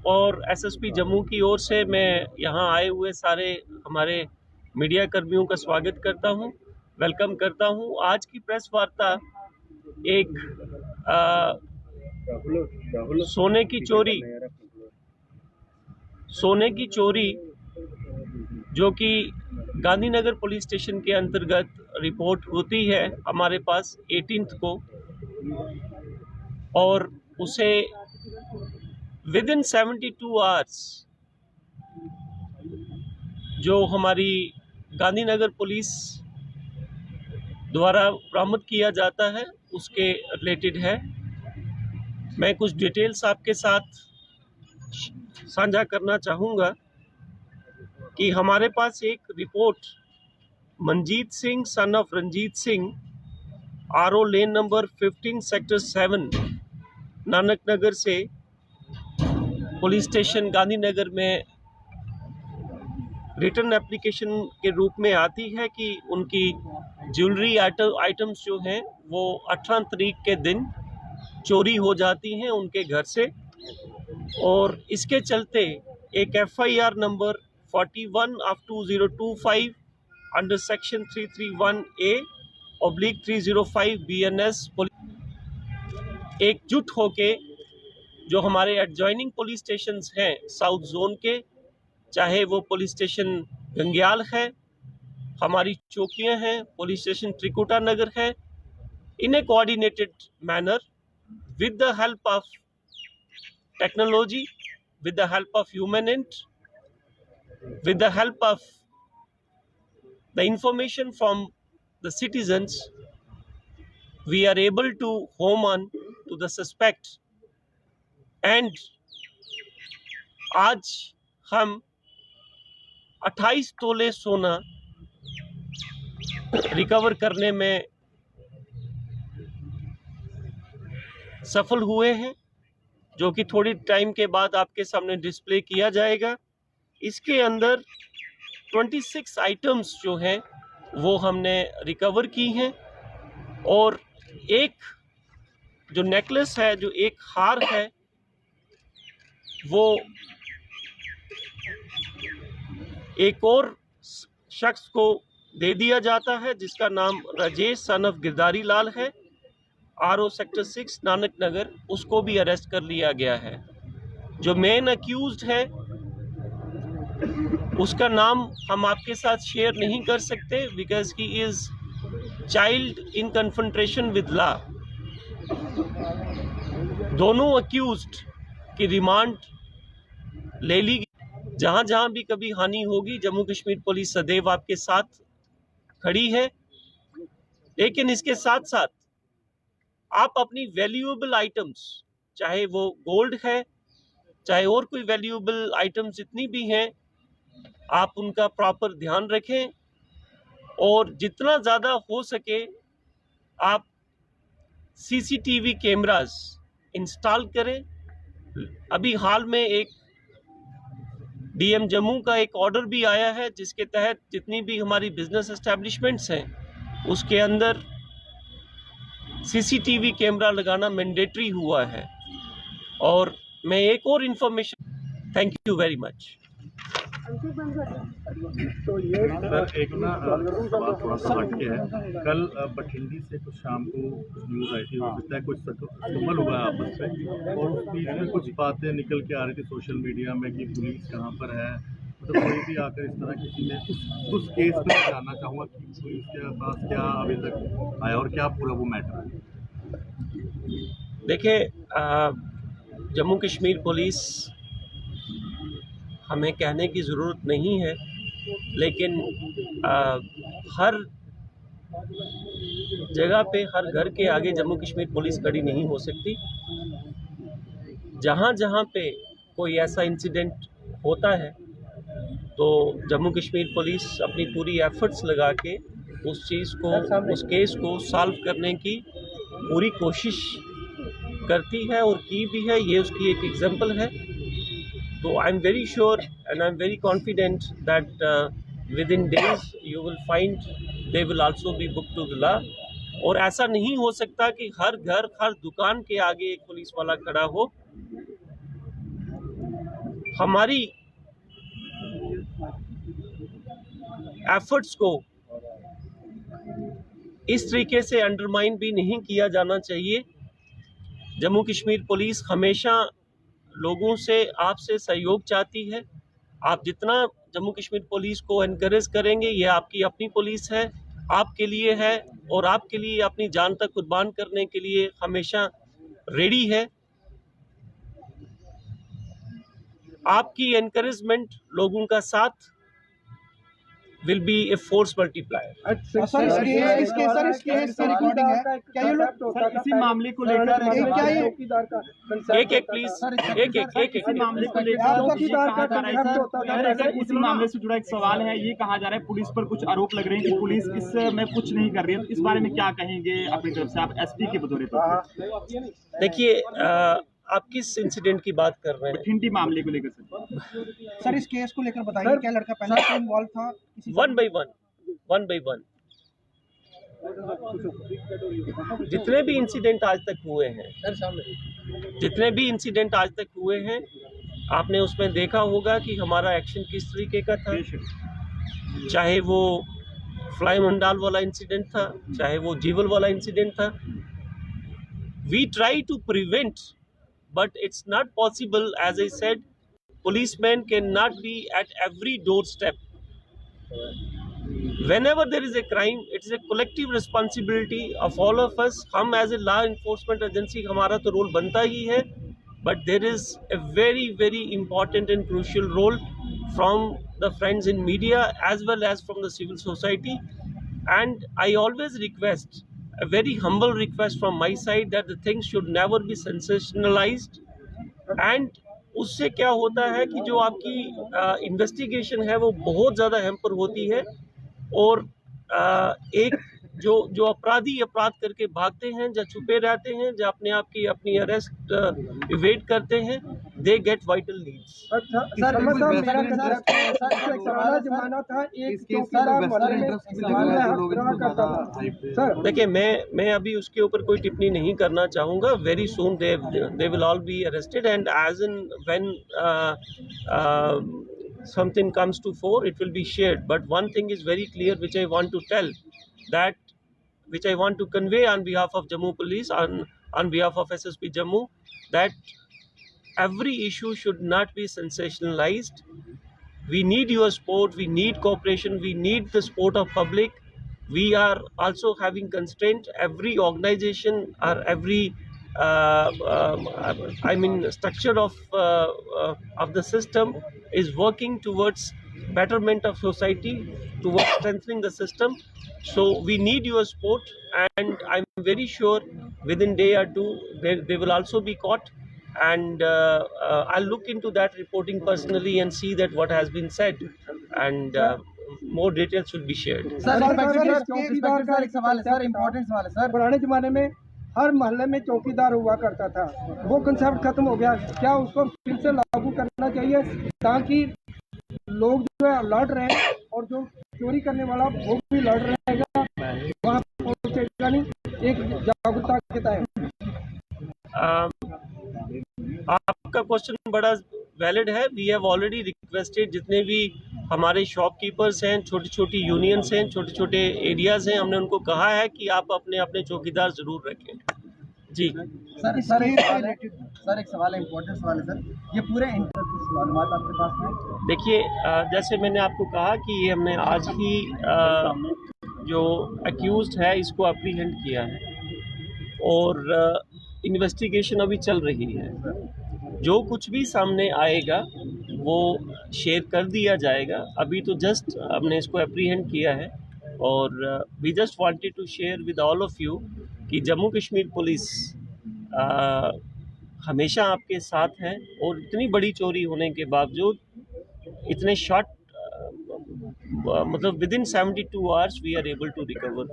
और एसएसपी जम्मू की ओर से मैं यहाँ आए हुए सारे हमारे मीडिया कर्मियों का स्वागत करता हूँ, वेलकम करता हूँ। आज की प्रेस वार्ता एक सोने की चोरी जो कि गांधीनगर पुलिस स्टेशन के अंतर्गत रिपोर्ट होती है हमारे पास 18 को, और उसे विद इन 72 आवर्स जो हमारी गांधीनगर पुलिस द्वारा बरामद किया जाता है उसके रिलेटेड है। मैं कुछ डिटेल्स आपके साथ साझा करना चाहूँगा कि हमारे पास एक report Manjeet Singh son of Ranjeet Singh RO lane number 15 sector 7 Nanak Nagar से पुलिस स्टेशन गांधीनगर में रिटर्न एप्लीकेशन के रूप में आती है कि उनकी ज्वेलरी आइटम्स जो हैं वो 18 तारीख के दिन चोरी हो जाती हैं उनके घर से, और इसके चलते एक FIR number 41/2025 under section 331A/305 BNS एकजुट होके जो हमारे एडजॉइनिंग पुलिस स्टेशंस हैं साउथ जोन के, चाहे वो पुलिस स्टेशन गंग्याल है, हमारी चौकियां हैं, पुलिस स्टेशन त्रिकुटा नगर है, in a coordinated manner with the help of technology, with the help of humanity, with the help of the information from the citizens, we are able to home on to the suspect, and आज हम 28 तोले सोना recover करने में सफल हुए हैं, जो कि थोड़ी टाइम के बाद आपके सामने डिस्प्ले किया जाएगा। इसके अंदर 26 आइटम्स जो हैं वो हमने रिकवर की हैं, और एक जो नेकलेस है, जो एक हार है, वो एक और शख्स को दे दिया जाता है जिसका नाम राजेश सन ऑफ गिरधारी लाल है, RO सेक्टर 6 नानक नगर। उसको भी अरेस्ट कर लिया गया है। जो मेन अक्यूज्ड है उसका नाम हम आपके साथ शेयर नहीं कर सकते because he is child in confrontation with law. दोनों अक्यूज्ड की रिमांड ले ली गई। जहां जहां भी कभी हानि होगी जम्मू कश्मीर पुलिस सदैव आपके साथ खड़ी है, लेकिन इसके साथ साथ आप अपनी वैल्यूएबल आइटम्स, चाहे वो गोल्ड है, चाहे और कोई वैल्यूएबल आइटम्स जितनी भी हैं, आप उनका प्रॉपर ध्यान रखें, और जितना ज़्यादा हो सके आप CCTV कैमरास इंस्टॉल करें। अभी हाल में एक DM जम्मू का एक ऑर्डर भी आया है जिसके तहत जितनी भी हमारी बिजनेस एस्टेब्लिशमेंट्स हैं उसके अंदर CCTV कैमरा लगाना मैंडेटरी हुआ है। और मैं एक और information, thank you very much. तो ये सर एक ना सवाल थोड़ा सा हटके है। कल बठिंडी से कुछ शाम को न्यूज़ आई थी, हो सकता है कुछ कमल हुआ है आपस में, और उस बीच में कुछ बातें निकल के आ रही थी सोशल मीडिया में कि पुलिस कहाँ पर है, मतलब कोई भी आकर इस तरह किसी ने उस केस में जानना चाहूँगा कि पुलिस के पास क्या अभी तक आया और क्या पूरा वो मैटर है। देखिए, जम्मू कश्मीर पुलिस, हमें कहने की ज़रूरत नहीं है, लेकिन हर जगह पे, हर घर के आगे जम्मू कश्मीर पुलिस खड़ी नहीं हो सकती। जहाँ जहाँ पे कोई ऐसा इंसिडेंट होता है तो जम्मू कश्मीर पुलिस अपनी पूरी एफर्ट्स लगा के उस चीज़ को, उस केस को सॉल्व करने की पूरी कोशिश करती है और की भी है। ये उसकी एक एग्जांपल है। तो I am very sure and I am very confident that within days you will find they will also be book to the law. और ऐसा नहीं हो सकता कि हर घर, हर दुकान के आगे एक पुलिस वाला खड़ा हो। हमारी एफर्ट्स को इस तरीके से अंडरमाइन भी नहीं किया जाना चाहिए। जम्मू कश्मीर पुलिस हमेशा लोगों से, आपसे सहयोग चाहती है। आप जितना जम्मू कश्मीर पुलिस को एनकरेज करेंगे, ये आपकी अपनी पुलिस है, आपके लिए है और आपके लिए अपनी जान तक कुर्बान करने के लिए हमेशा रेडी है। आपकी एनकरेजमेंट, लोगों का साथ will be a force multiplier. Sir इसकी रिकॉर्डिंग है क्या ये लोग सर इसी मामले को लेकर क्या ये एक प्लीज एक इसी मामले को लेकर ये कहा जा रहा है सर, इसी मामले से जुड़ा एक सवाल है। ये कहा जा रहा है पुलिस पर कुछ आरोप लग रहे हैं कि पुलिस इसमें कुछ नहीं कर रही है, तो इस बारे में क्या कहेंगे अपनी तरफ से, आप एसपी के बतौर पर? देखिए, आप किस इंसिडेंट की बात कर रहे हैं? बठिंडी मामले को लेकर सर इस केस को लेकर बताइए, क्या लड़का पहले से इन्वॉल्व था? वन बाई वन जितने भी इंसिडेंट आज तक हुए हैं, आपने उसमें देखा होगा कि हमारा एक्शन किस तरीके का था। चाहे वो फ्लाई मंडाल वाला इंसिडेंट था, चाहे वो जीवल वाला इंसिडेंट था, we try to prevent, but it's not possible. As I said, policemen cannot be at every doorstep. Whenever there is a crime, it is a collective responsibility of all of us. हम as a law enforcement agency, हमारा तो role बनता ही है, but there is a very very important and crucial role from the friends in media as well as from the civil society. And I always request, a very humble request from my side, that the things should never be sensationalized. And उससे क्या होता है कि जो आपकी investigation है वो बहुत ज़्यादा हैम्पर होती है, और एक जो अपराधी अपराध करके भागते हैं, जो छुपे रहते हैं, जो अपने आप की अपनी अरेस्ट इवेट करते हैं, दे गेट वाइटल लीड्स। देखिए, मैं अभी उसके ऊपर कोई टिप्पणी नहीं करना चाहूँगा। Very soon they will all be arrested, and as in when something comes to fore, it will be shared. But one thing is very clear, which I want to tell, which I want to convey on behalf of Jammu Police, on behalf of SSP Jammu, that every issue should not be sensationalized. We need your support, we need cooperation, we need the support of public. We are also having constraint. Every organization or every structure of the system is working towards betterment of society, towards strengthening the system. So we need your support, and I'm very sure within day or two they will also be caught, and I'll look into that reporting personally and see that what has been said, and more details will be shared. Sir एक सवाल है sir, important सवाल है sir. पुराने जमाने में हर मोहल्ले में चौकीदार हुआ करता था, वो कंसेप्ट खत्म हो गया, क्या उसको फिर से लागू करना चाहिए ताकि लोग जो है अलर्ट रहे, और जो चोरी करने वाला वो भी अलर्ट रहेगा, वहाँ पहुँचेगा नहीं, एक जागरूकता के तहत? आपका क्वेश्चन बड़ा वैलिड है। वी हैव ऑलरेडी रिक्वेस्टेड, जितने भी हमारे शॉपकीपर्स हैं, छोटी छोटी यूनियंस हैं, छोटे छोटे एरियाज हैं, हमने उनको कहा है कि आप अपने अपने चौकीदार जरूर रखें। जी सर एक सवाल है, इम्पोर्टेंट सवाल है सर, ये पूरे मालूमात आपके पास है? देखिए, जैसे मैंने आपको कहा कि ये हमने आज ही जो अक्यूज्ड है इसको अप्रीहेंड किया है, और इन्वेस्टिगेशन अभी चल रही है। जो कुछ भी सामने आएगा वो शेयर कर दिया जाएगा। अभी तो जस्ट हमने इसको अप्रीहेंड किया है, और we just wanted to share with all of you कि जम्मू कश्मीर पुलिस हमेशा आपके साथ है, और इतनी बड़ी चोरी होने के बावजूद इतने शॉर्ट मतलब within 72 hours we are able to recover